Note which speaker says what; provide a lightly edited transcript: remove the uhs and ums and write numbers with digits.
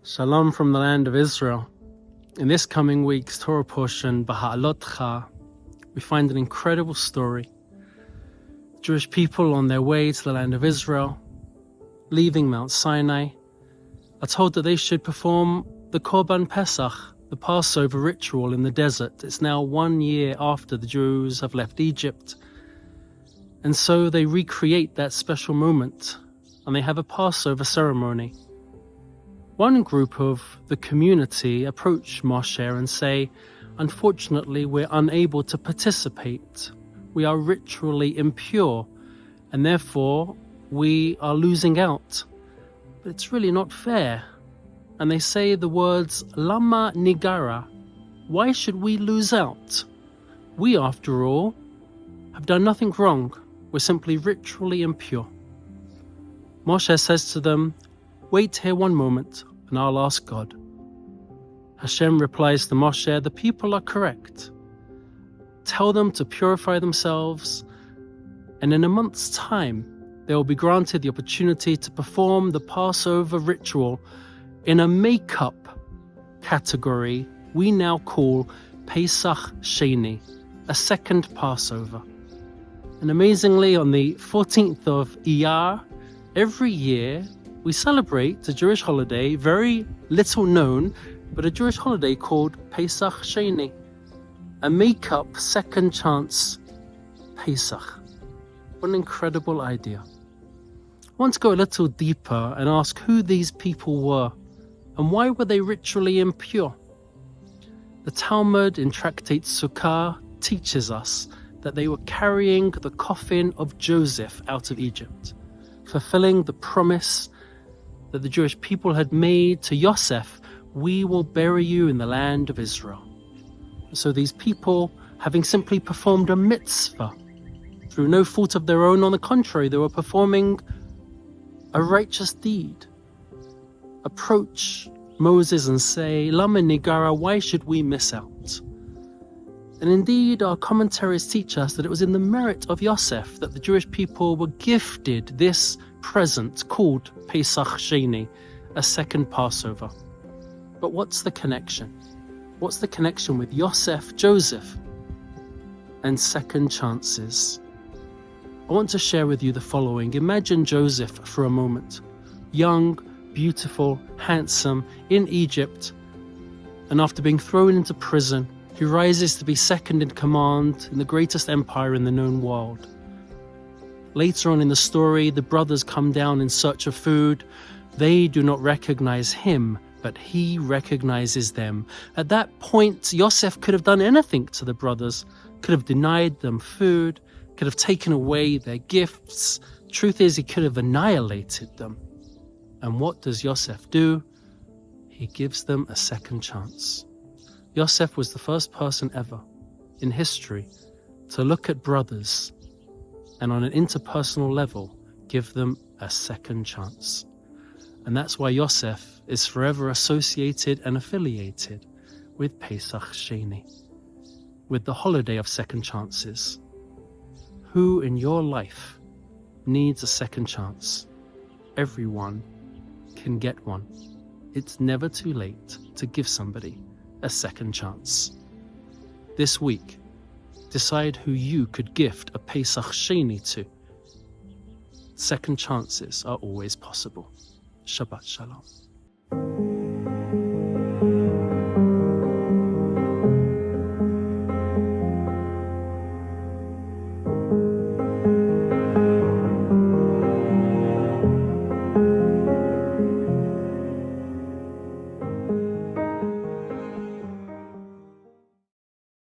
Speaker 1: Shalom from the land of Israel. In this coming week's Torah portion, Beha'atlotcha, we find an incredible story. Jewish people on their way to the land of Israel, leaving Mount Sinai, are told that they should perform the Korban Pesach, the Passover ritual in the desert. It's now 1 year after the Jews have left Egypt. And so they recreate that special moment, and they have a Passover ceremony. One group of the community approach Moshe and say, unfortunately, we're unable to participate. We are ritually impure, and therefore we are losing out. But it's really not fair. And they say the words, Lama Nigara, why should we lose out? We, after all, have done nothing wrong. We're simply ritually impure. Moshe says to them, wait here 1 moment, and I'll ask God. Hashem replies to Moshe, the people are correct. Tell them to purify themselves, and in a month's time, they will be granted the opportunity to perform the Passover ritual in a makeup category we now call Pesach Sheni, a second Passover. And amazingly, on the 14th of Iyar, every year, we celebrate a Jewish holiday, very little known, but a Jewish holiday called Pesach Sheni, a make-up second chance Pesach. What an incredible idea. I want to go a little deeper and ask who these people were and why were they ritually impure? The Talmud in Tractate Sukkah teaches us that they were carrying the coffin of Joseph out of Egypt, fulfilling the promise that the Jewish people had made to Yosef, we will bury you in the land of Israel. So these people, having simply performed a mitzvah, through no fault of their own, on the contrary, they were performing a righteous deed, approach Moses and say, Lama Nigara, why should we miss out? And indeed, our commentaries teach us that it was in the merit of Yosef that the Jewish people were gifted this present called Pesach Sheni, a second Passover. But what's the connection? What's the connection with Yosef, Joseph, and second chances? I want to share with you the following. Imagine Joseph for a moment. Young, beautiful, handsome, in Egypt, and after being thrown into prison, he rises to be second in command in the greatest empire in the known world. Later on in the story, the brothers come down in search of food. They do not recognize him, but he recognizes them. At that point, Yosef could have done anything to the brothers, could have denied them food, could have taken away their gifts. Truth is, he could have annihilated them. And what does Yosef do? He gives them a second chance. Yosef was the first person ever in history to look at brothers and on an interpersonal level give them a second chance. And that's why Yosef is forever associated and affiliated with Pesach Sheni, with the holiday of second chances. Who in your life needs a second chance? Everyone can get one. It's never too late to give somebody a second chance. This week, decide who you could gift a Pesach Sheni to. Second chances are always possible. Shabbat Shalom.